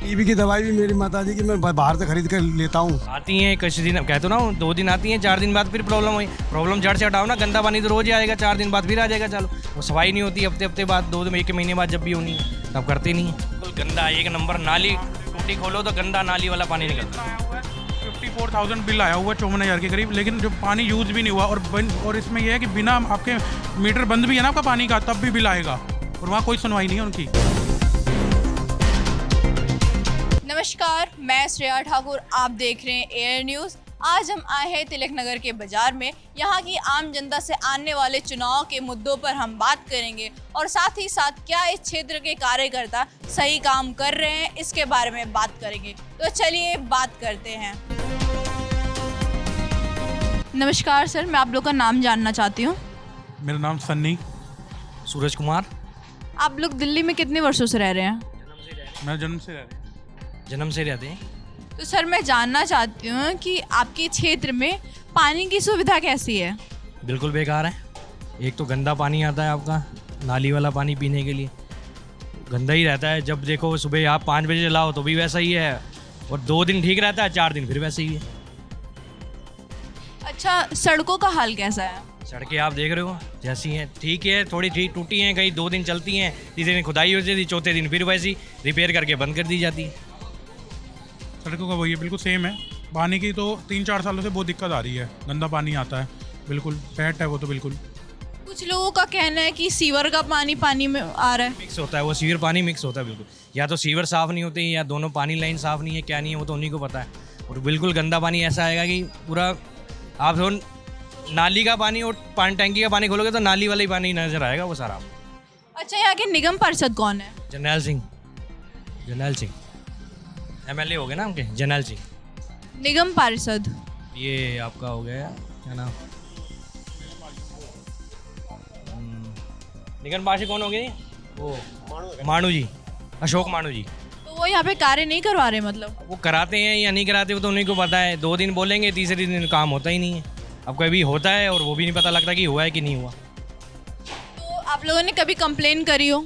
TB की दवाई भी मेरी माता जी की मैं बाहर से खरीद कर लेता हूँ। आती हैं कुछ दिन, कहते हो ना 2 दिन आती हैं, 4 दिन बाद फिर प्रॉब्लम हुई। प्रॉब्लम जड़ से हटाओ ना, गंदा पानी तो रोज ही आएगा, 4 दिन बाद फिर आ जाएगा। चलो वो सफाई नहीं होती, हफ्ते बाद 2 दिन 1 महीने बाद जब भी होनी है तब करते नहीं है। बिल्कुल गंदा, एक नंबर नाली टूटी खोलो तो गंदा नाली वाला पानी निकलता है। 54,000 बिल आया हुआ है 54,000 के करीब, लेकिन जो पानी यूज़ भी नहीं हुआ। और इसमें यह है कि बिना आपके मीटर बंद भी है ना आपका पानी का, तब भी बिल आएगा और वहाँ कोई सुनवाई नहीं है उनकी। नमस्कार, मैं श्रेया ठाकुर, आप देख रहे हैं एयर न्यूज़। आज हम आए हैं तिलक नगर के बाज़ार में। यहाँ की आम जनता से आने वाले चुनाव के मुद्दों पर हम बात करेंगे और साथ ही साथ क्या इस क्षेत्र के कार्यकर्ता सही काम कर रहे हैं, इसके बारे में बात करेंगे। तो चलिए बात करते हैं। नमस्कार सर, मैं आप लोग का नाम जानना चाहती हूँ। मेरा नाम सन्नी। सूरज कुमार। आप लोग दिल्ली में कितने वर्षों से रह रहे हैं? मैं जन्म से जन्म से रहते हैं। तो सर मैं जानना चाहती हूँ कि आपके क्षेत्र में पानी की सुविधा कैसी है? बिल्कुल बेकार है। एक तो गंदा पानी आता है आपका, नाली वाला पानी पीने के लिए गंदा ही रहता है। जब देखो सुबह आप 5 बजे लाओ तो भी वैसा ही है, और 2 दिन ठीक रहता है, 4 दिन फिर वैसे ही है। अच्छा, सड़कों का हाल कैसा है? सड़कें आप देख रहे हो जैसी हैं, ठीक है, थोड़ी ठीक टूटी हैं, कहीं 2 दिन चलती हैं, तीसरे दिन खुदाई हो जाती है, चौथे दिन फिर वैसी रिपेयर करके बंद कर दी जाती है। सड़कों का वही है, बिल्कुल सेम है। पानी की तो 3-4 सालों से बहुत दिक्कत आ रही है, गंदा पानी आता है, बिल्कुल पैट है वो तो बिल्कुल। कुछ लोगों का कहना है कि सीवर का पानी में आ रहा है। मिक्स होता है वो, सीवर पानी मिक्स होता है बिल्कुल। या तो सीवर साफ़ नहीं होते या दोनों पानी लाइन साफ़ नहीं है, क्या नहीं है वो तो उन्हीं को पता है। और बिल्कुल गंदा पानी ऐसा आएगा कि पूरा आप जो नाली का पानी और टैंकी का पानी खोलोगे तो नाली वाला ही पानी नजर आएगा वो सारा। अच्छा, यहाँ के निगम पार्षद कौन है? जरनैल सिंह MLA हो गए ना हमके, जरनैल सिंह। निगम पार्षद ये आपका हो गया क्या नाम, निगम पार्षद कौन हो गए? वो मानू जी, अशोक मानू जी। तो वो यहाँ पे कार्य नहीं करवा रहे? मतलब वो कराते हैं या नहीं कराते वो तो उन्हीं को पता है। 2 दिन बोलेंगे, तीसरे दिन काम होता ही नहीं है। अब कभी होता है और वो भी नहीं पता लगता कि हुआ है कि नहीं हुआ। तो आप लोगों ने कभी कंप्लेन करी हो?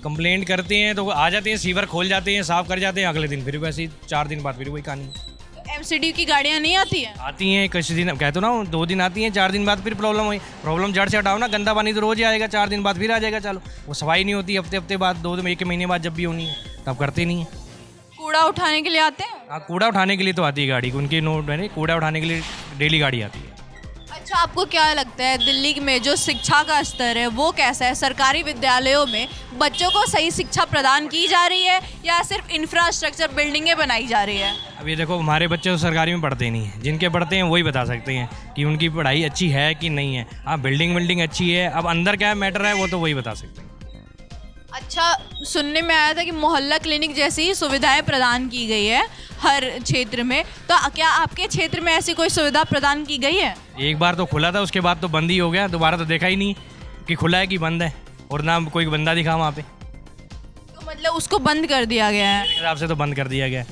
कंप्लेंट करते हैं तो आ जाते हैं, सीवर खोल जाते हैं, साफ़ कर जाते हैं, अगले दिन फिर वैसे ही 4 दिन बाद फिर वही कहानी। तो MCD की गाड़ियाँ नहीं आती हैं? आती हैं कुछ दिन, कहते हो ना 2 दिन आती हैं, 4 दिन बाद फिर प्रॉब्लम हुई। प्रॉब्लम जड़ से हटाओ ना, गंदा पानी तो रोज ही आएगा, 4 दिन बाद फिर आ जाएगा। चलो वो सफाई नहीं होती, हफ्ते बाद 2 दिन 1 महीने बाद जब भी होनी है तब करते नहीं है। कूड़ा उठाने के लिए आते हैं? हाँ, कूड़ा उठाने के लिए तो आती है गाड़ी, उनकी नोट है, कूड़ा उठाने के लिए डेली गाड़ी आती है। अच्छा, आपको क्या लगता है दिल्ली में जो शिक्षा का स्तर है वो कैसा है? सरकारी विद्यालयों में बच्चों को सही शिक्षा प्रदान की जा रही है या सिर्फ इंफ्रास्ट्रक्चर बिल्डिंगें बनाई जा रही है? अब ये देखो, हमारे बच्चे तो सरकारी में पढ़ते नहीं हैं, जिनके पढ़ते हैं वही बता सकते हैं कि उनकी पढ़ाई अच्छी है कि नहीं है। हाँ, बिल्डिंग अच्छी है, अब अंदर क्या मैटर है वो तो वही बता सकते हैं। अच्छा, सुनने में आया था कि मोहल्ला क्लिनिक जैसी सुविधाएं प्रदान की गई है हर क्षेत्र में, तो क्या आपके क्षेत्र में ऐसी कोई सुविधा प्रदान की गई है? एक बार तो खुला था, उसके बाद तो बंद ही हो गया। दोबारा तो देखा ही नहीं कि खुला है कि बंद है, और ना कोई बंदा दिखा वहाँ पे। तो मतलब उसको बंद कर दिया गया है? मेरे हिसाब से तो बंद कर दिया गया है।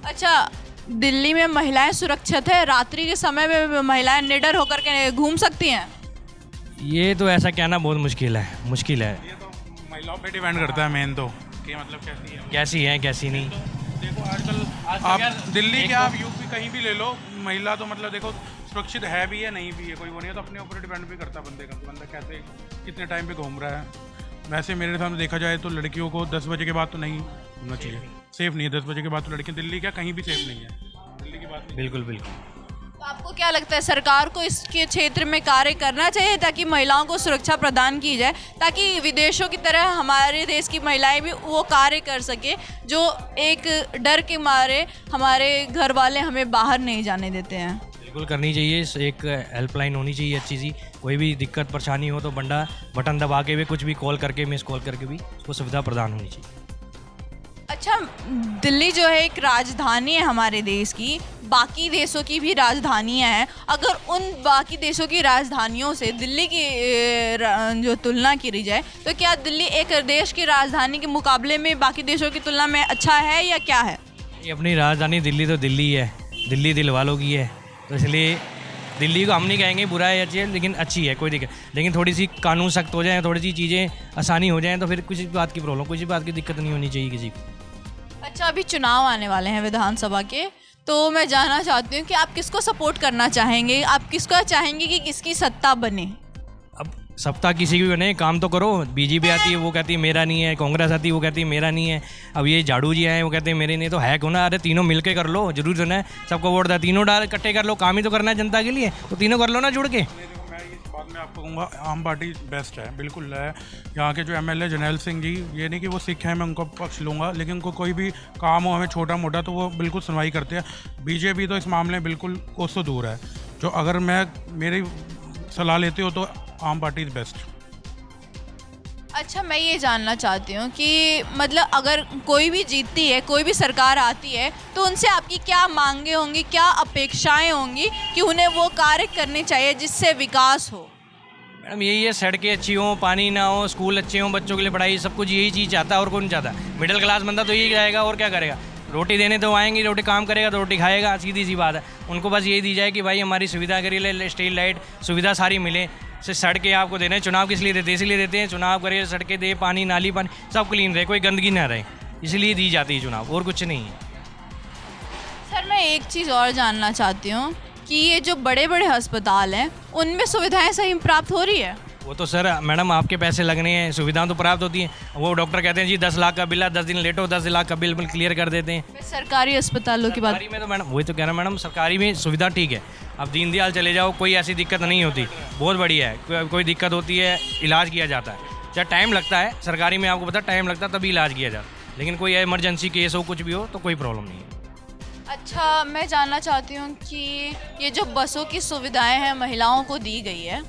अच्छा, दिल्ली में महिलाएं सुरक्षित है? रात्रि के समय में महिलाएं निडर होकर के घूम सकती हैं? ये तो ऐसा कहना बहुत मुश्किल है। ये तो महिलाओं पे डिपेंड करता है मेन तो, कि मतलब कैसी है कैसी नहीं। देखो आजकल आप दिल्ली के आप यूपी कहीं भी ले लो, महिला तो मतलब देखो सुरक्षित है भी है नहीं भी है, कोई वो नहीं है। तो अपने ऊपर डिपेंड भी करता है बंदे का, बंदा कैसे कितने टाइम पे घूम रहा है। वैसे मेरे सामने देखा जाए तो लड़कियों को 10 बजे के बाद तो नहीं घूमना चाहिए, सेफ नहीं है 10 बजे के बाद तो लड़कियाँ दिल्ली क्या कहीं भी सेफ नहीं है, दिल्ली की बात बिल्कुल। तो आपको क्या लगता है सरकार को इसके क्षेत्र में कार्य करना चाहिए ताकि महिलाओं को सुरक्षा प्रदान की जाए, ताकि विदेशों की तरह हमारे देश की महिलाएं भी वो कार्य कर सके जो एक डर के मारे हमारे घर वाले हमें बाहर नहीं जाने देते हैं? बिल्कुल करनी चाहिए। एक हेल्पलाइन होनी चाहिए अच्छी सी, कोई भी दिक्कत परेशानी हो तो बटन दबा के भी, कुछ भी कॉल करके, मिस कॉल करके भी उसको सुविधा प्रदान होनी चाहिए। अच्छा, दिल्ली जो है एक राजधानी है हमारे देश की, बाकी देशों की भी राजधानियां हैं। अगर उन बाकी देशों की राजधानियों से दिल्ली की जो तुलना की जाए तो क्या दिल्ली एक देश की राजधानी के मुकाबले में बाकी देशों की तुलना में अच्छा है या क्या है? ये अपनी राजधानी दिल्ली तो दिल्ली है, दिल्ली दिल वालों की है, तो इसलिए दिल्ली को हम नहीं कहेंगे बुरा है अच्छी है, लेकिन अच्छी है, कोई दिक्कत। लेकिन थोड़ी सी कानून सख्त हो जाए, थोड़ी सी चीज़ें आसानी हो जाएँ तो फिर किसी बात की प्रॉब्लम, किसी बात की दिक्कत नहीं होनी चाहिए किसी को। अच्छा, अभी चुनाव आने वाले हैं विधानसभा के, तो मैं जानना चाहती हूँ कि आप किसको सपोर्ट करना चाहेंगे, आप किसको चाहेंगे कि किसकी सत्ता बने? अब सप्ताह किसी की भी बने, काम तो करो। बीजेपी आती है वो कहती है मेरा नहीं है, कांग्रेस आती है वो कहती है मेरा नहीं है, अब ये झाड़ू जी आए वो कहते हैं मेरे नहीं, तो है क्यों ना? अरे तीनों मिलके कर लो, जरूर जो है सबको वोट दे, तीनों डाल इकट्ठे कर लो, काम ही तो करना है जनता के लिए, तो तीनों कर लो ना जुड़ के। मैं इस बात में आपको कहूँगा आम पार्टी बेस्ट है, बिल्कुल है। यहाँ के जो एमएलए जर्नैल सिंह जी, ये नहीं कि वो सिख हैं मैं उनको पक्ष लूँगा, लेकिन उनको कोई भी काम हो हमें छोटा मोटा तो वो बिल्कुल सुनवाई करते हैं। बीजेपी तो इस मामले में बिल्कुल कोसों दूर है। जो अगर मैं मेरी सलाह लेते हो तो आम पार्टी इज़ बेस्ट। अच्छा, मैं ये जानना चाहती हूँ कि मतलब अगर कोई भी जीतती है, कोई भी सरकार आती है, तो उनसे आपकी क्या मांगे होंगी, क्या अपेक्षाएं होंगी कि उन्हें वो कार्य करने चाहिए जिससे विकास हो? मैडम यही है, सड़कें अच्छी हों, पानी ना हो, स्कूल अच्छे हों, बच्चों के लिए पढ़ाई, सब कुछ यही चीज़ चाहता है और कौन नहीं चाहता। मिडिल क्लास बंदा तो यही रहेगा और क्या करेगा? रोटी देने तो आएंगे, रोटी काम करेगा तो रोटी खाएगा, सीधी सी बात है। उनको बस यही दी जाए कि भाई हमारी सुविधा करिए, स्ट्रीट लाइट सुविधा सारी मिले, से सड़कें आपको देने। चुनाव किस लिए देते हैं? इसलिए देते हैं चुनाव करिए, सड़कें दे, पानी नाली पानी सब क्लीन रहे, कोई गंदगी ना रहे, इसलिए दी जाती है चुनाव, और कुछ नहीं है। सर, मैं एक चीज़ और जानना चाहती हूँ कि ये जो बड़े बड़े अस्पताल हैं उनमें सुविधाएं सही प्राप्त हो रही है? वो तो सर मैडम आपके पैसे लगने हैं, सुविधाएं तो प्राप्त होती हैं। वो डॉक्टर कहते हैं जी 10 लाख का बिल है, 10 दिन लेटो 10 लाख का बिल क्लियर कर देते हैं। मैं सरकारी अस्पतालों की बात। सरकारी में तो मैडम वही तो कह रहा हूँ मैडम, सरकारी में सुविधा ठीक है। अब दीनदयाल चले जाओ, कोई ऐसी दिक्कत नहीं होती, बहुत बढ़िया है। कोई दिक्कत होती है इलाज किया जाता है, चाहे टाइम लगता है, सरकारी में आपको पता टाइम लगता है तभी इलाज किया जाता है, लेकिन कोई इमरजेंसी केस हो कुछ भी हो तो कोई प्रॉब्लम नहीं है। अच्छा, मैं जानना चाहती हूँ कि ये जो बसों की सुविधाएं हैं महिलाओं को दी गई है,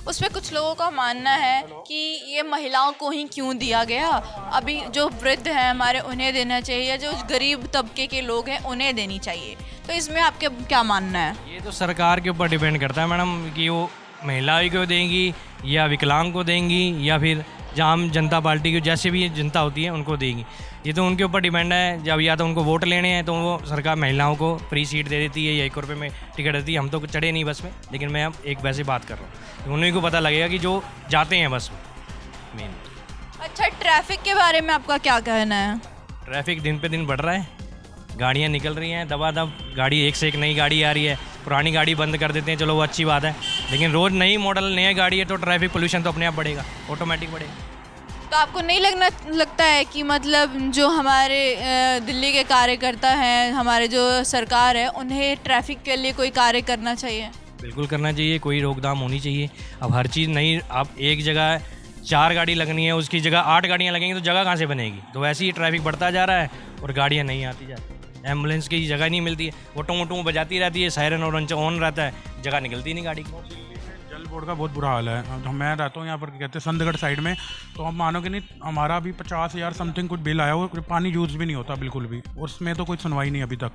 उसमें कुछ लोगों का मानना है कि ये महिलाओं को ही क्यों दिया गया, अभी जो वृद्ध हैं हमारे उन्हें देना चाहिए, जो गरीब तबके के लोग हैं उन्हें देनी चाहिए, तो इसमें आपके क्या मानना है? ये तो सरकार के ऊपर डिपेंड करता है मैडम कि वो महिलाओं को देंगी या विकलांग को देंगी या फिर आम जनता पार्टी की जैसे भी जनता होती है उनको देंगी, ये तो उनके ऊपर डिपेंड है। जब या तो उनको वोट लेने हैं तो वो सरकार महिलाओं को फ्री सीट दे देती है या 1 रुपये में टिकट देती है। हम तो चढ़े नहीं बस में, लेकिन मैं अब एक वैसे बात कर रहा हूँ, उन्हीं को पता लगेगा कि जो जाते हैं बस में मेन। अच्छा, ट्रैफिक के बारे में आपका क्या कहना है? ट्रैफिक दिन पे दिन बढ़ रहा है, गाड़ियाँ निकल रही हैं दबादब, गाड़ी एक से एक नई गाड़ी आ रही है, पुरानी गाड़ी बंद कर देते हैं, चलो वो अच्छी बात है, लेकिन रोज़ नई मॉडल नई गाड़ी है तो ट्रैफिक पोल्यूशन तो अपने आप बढ़ेगा, ऑटोमेटिक बढ़ेगा। तो आपको नहीं लगता है कि मतलब जो हमारे दिल्ली के कार्यकर्ता हैं, हमारे जो सरकार है, उन्हें ट्रैफिक के लिए कोई कार्य करना चाहिए? बिल्कुल करना चाहिए, कोई रोकथाम होनी चाहिए। अब हर चीज़ नहीं, आप एक जगह 4 गाड़ी लगनी है उसकी जगह 8 गाड़ियाँ लगेंगी तो जगह कहाँ से बनेगी? तो वैसे ही ट्रैफिक बढ़ता जा रहा है और गाड़ियाँ नहीं आती जाती, एम्बुलेंस की जगह नहीं मिलती है, ऑटो बजाती रहती है, सायरन और ऑन रहता है, जगह निकलती नहीं गाड़ी की। जल बोर्ड का बहुत बुरा हाल है। तो मैं रहता हूँ यहाँ पर, कहते हैं संतगढ़ साइड में, तो हम मानो कि नहीं, हमारा भी 50,000 समथिंग कुछ बिल आया हुआ, पानी यूज़ भी नहीं होता बिल्कुल भी, और उसमें तो कोई सुनवाई नहीं अभी तक।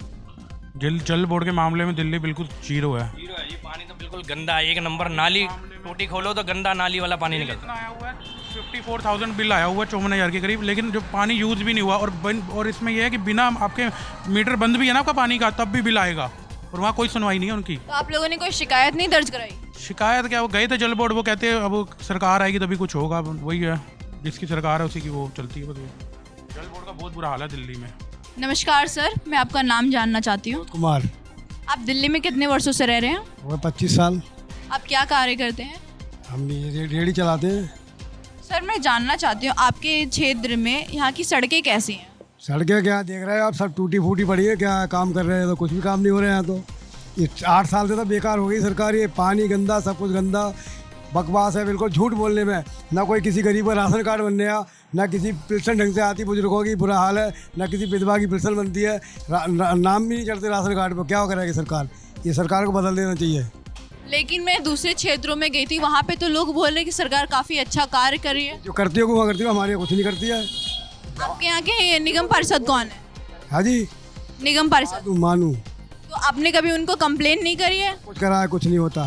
जल बोर्ड के मामले में दिल्ली बिल्कुल जीरो है। जीरो है, ये पानी तो बिल्कुल गंदा है, 1 नंबर। नाली टोटी खोलो तो गंदा नाली वाला पानी निकलता है। आया हुआ है 54,000 बिल आया हुआ है 54,000 के करीब, लेकिन जो पानी यूज़ भी नहीं हुआ, और इसमें यह है कि बिना आपके मीटर बंद भी है ना आपका पानी का, तब भी बिल आएगा, और वहाँ कोई सुनवाई नहीं है उनकी। तो आप लोगों ने कोई शिकायत नहीं दर्ज कराई? शिकायत क्या, वो गए थे जल बोर्ड, वो कहते हैं अब सरकार आएगी तभी कुछ होगा, वही है, जिसकी सरकार है उसी की वो चलती है। जल बोर्ड का बहुत बुरा हाल है दिल्ली में। नमस्कार सर, मैं आपका नाम जानना चाहती हूँ। कुमार। आप दिल्ली में कितने वर्षों से रह रहे हैं? वो 25 साल। आप क्या कार्य करते हैं? हम ये रेडी चलाते हैं। सर, मैं जानना चाहती हूँ आपके क्षेत्र में यहाँ की सड़कें कैसी हैं? सड़कें क्या देख रहे हैं आप, सब टूटी फूटी पड़ी है, क्या काम कर रहे हैं? तो कुछ भी काम नहीं हो रहे हैं। तो ये 8 साल से तो बेकार हो गई सरकार, ये पानी गंदा, सब कुछ गंदा, बकवास है बिल्कुल, झूठ बोलने में। ना कोई किसी गरीब का राशन कार्ड बनने आ, ना किसी पेंशन ढंग से आती, बुजुर्गों की बुरा हाल है, ना किसी विधवा की पेंशन बनती है, नाम भी नहीं चढ़ते राशन कार्ड पर। क्या करेगी सरकार? ये सरकार को बदल देना चाहिए। लेकिन मैं दूसरे क्षेत्रों में गई थी, वहाँ पे तो लोग बोल रहे हैं कि सरकार काफ़ी अच्छा कार्य कर रही है। जो करती हो वहाँ करती हो, हमारे यहाँ कुछ नहीं करती है। आपके यहाँ के निगम पार्षद कौन है? हाँ जी, निगम पार्षद। मानू। तो आपने कभी उनको कंप्लेन नहीं करी है? कुछ करा है, कुछ नहीं होता।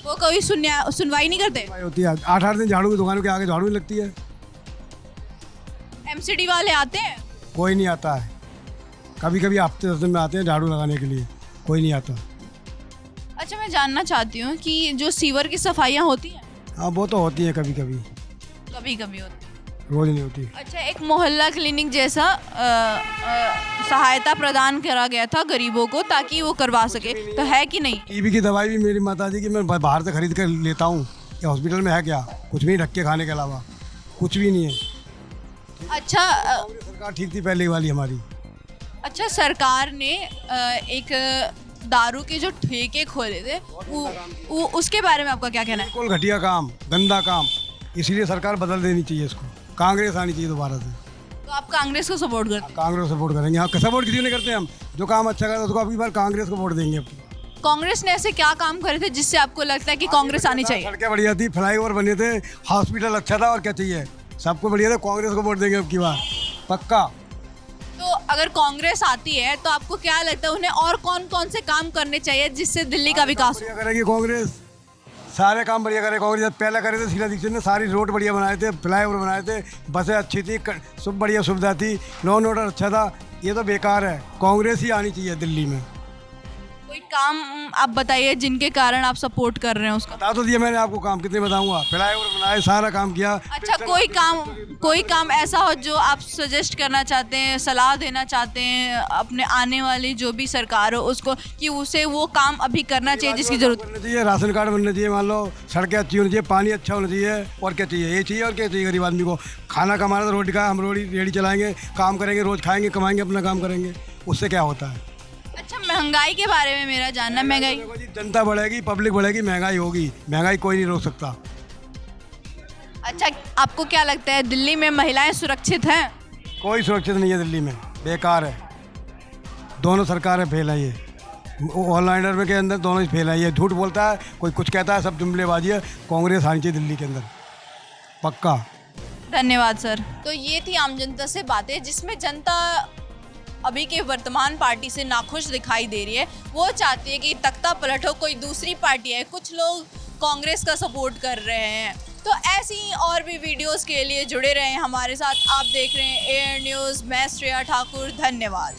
वो कोई सुनवाई नहीं करते? होती है 8-8 दिन झाड़ू की दुकानों के आगे झाड़ू नहीं लगती है। एमसीडी वाले आते हैं? कोई नहीं आता है, कभी कभी हफ्ते 10 दिन में आते हैं झाड़ू लगाने के लिए, कोई नहीं आता। अच्छा, मैं जानना चाहती हूँ कि जो सीवर की सफाइयाँ होती हैं? हाँ वो तो होती है कभी कभी। कभी कभी होती है। रोज़ नहीं होती। अच्छा, एक मोहल्ला क्लिनिक जैसा सहायता प्रदान करा गया था गरीबों को ताकि वो करवा सके, तो है कि नहीं? टीबी की दवाई भी मेरी माता जी की मैं बाहर से खरीद कर लेता हूँ। ये हॉस्पिटल में है क्या? कुछ भी नहीं, ढक के खाने के अलावा कुछ भी नहीं है। अच्छा सरकार ठीक थी पहले वाली हमारी। अच्छा, सरकार ने एक दारू के जो ठेके खोले थे वो उसके बारे में आपका क्या कहना है? बिल्कुल घटिया काम, गंदा काम, इसीलिए सरकार बदल देनी चाहिए इसको। कांग्रेस आनी चाहिए दोबारा से। तो आप कांग्रेस को सपोर्ट करते हैं? कांग्रेस को सपोर्ट करेंगे। हाँ, सपोर्ट किसी ने करते हैं हम। जो काम अच्छा करता है उसको अगली बार कांग्रेस को वोट देंगे। कांग्रेस ने ऐसे क्या काम करे थे जिससे आपको लगता है कि कांग्रेस आनी चाहिए? सड़कें बढ़िया थी, फ्लाईओवर बने थे, हॉस्पिटल अच्छा था, और क्या चाहिए? सबको बढ़िया था। कांग्रेस को वोट देंगे अब की बार पक्का। तो अगर कांग्रेस आती है तो आपको क्या लगता है उन्हें और कौन कौन से काम करने चाहिए जिससे दिल्ली का विकास हो? बढ़िया करेगी कांग्रेस, सारे काम बढ़िया करे कांग्रेस। जब पहले करे थे शीला दीक्षित ने, सारी रोड बढ़िया बनाए थे, फ्लाईओवर बनाए थे, बसें अच्छी थी, सब बढ़िया सुविधा थी, लॉ एंड ऑर्डर अच्छा था। ये तो बेकार है। कांग्रेस ही आनी चाहिए दिल्ली में। कोई काम आप बताइए जिनके कारण आप सपोर्ट कर रहे हैं उसका। बता तो दिया मैंने आपको, काम कितने बताऊंगा। फ्लाईओवर बनाए, सारा काम किया। अच्छा, कोई काम ऐसा हो जो आप सजेस्ट करना चाहते हैं, सलाह देना चाहते हैं अपने आने वाली जो भी सरकार हो उसको, कि उसे वो काम अभी करना चाहिए जिसकी जरूरत? बनना चाहिए, राशन कार्ड बनना चाहिए, मान लो सड़कें अच्छी होनी चाहिए, पानी अच्छा होना चाहिए, और क्या चाहिए? ये चाहिए और क्या चाहिए? गरीब आदमी को खाना कमाना तो रोटी का, हम रेडी चलाएंगे, काम करेंगे, रोज खाएंगे, कमाएंगे, अपना काम करेंगे, उससे क्या होता है? अच्छा, महंगाई के बारे में मेरा जानना। महंगाई, देखो जी, जनता बढ़ेगी, पब्लिक बढ़ेगी, महंगाई होगी। महंगाई कोई नहीं रोक सकता। अच्छा, आपको क्या लगता है दिल्ली में महिलाएं सुरक्षित हैं? कोई सुरक्षित नहीं है दिल्ली में, बेकार है। दोनों सरकारें फेल है। ये ऑनलाइनर में के अंदर दोनों ही फेल है। ये झूठ बोलता है, कोई कुछ कहता है, सब जुमलेबाजी है। कांग्रेस आनी चाहिए दिल्ली के अंदर पक्का। धन्यवाद सर। तो ये थी आम जनता से बातें जिसमें जनता अभी के वर्तमान पार्टी से नाखुश दिखाई दे रही है। वो चाहती है कि तख्ता पलट हो, कोई दूसरी पार्टी है। कुछ लोग कांग्रेस का सपोर्ट कर रहे हैं। तो ऐसी और भी वीडियोस के लिए जुड़े रहें हमारे साथ। आप देख रहे हैं एयर न्यूज़। मैं श्रेया ठाकुर, धन्यवाद।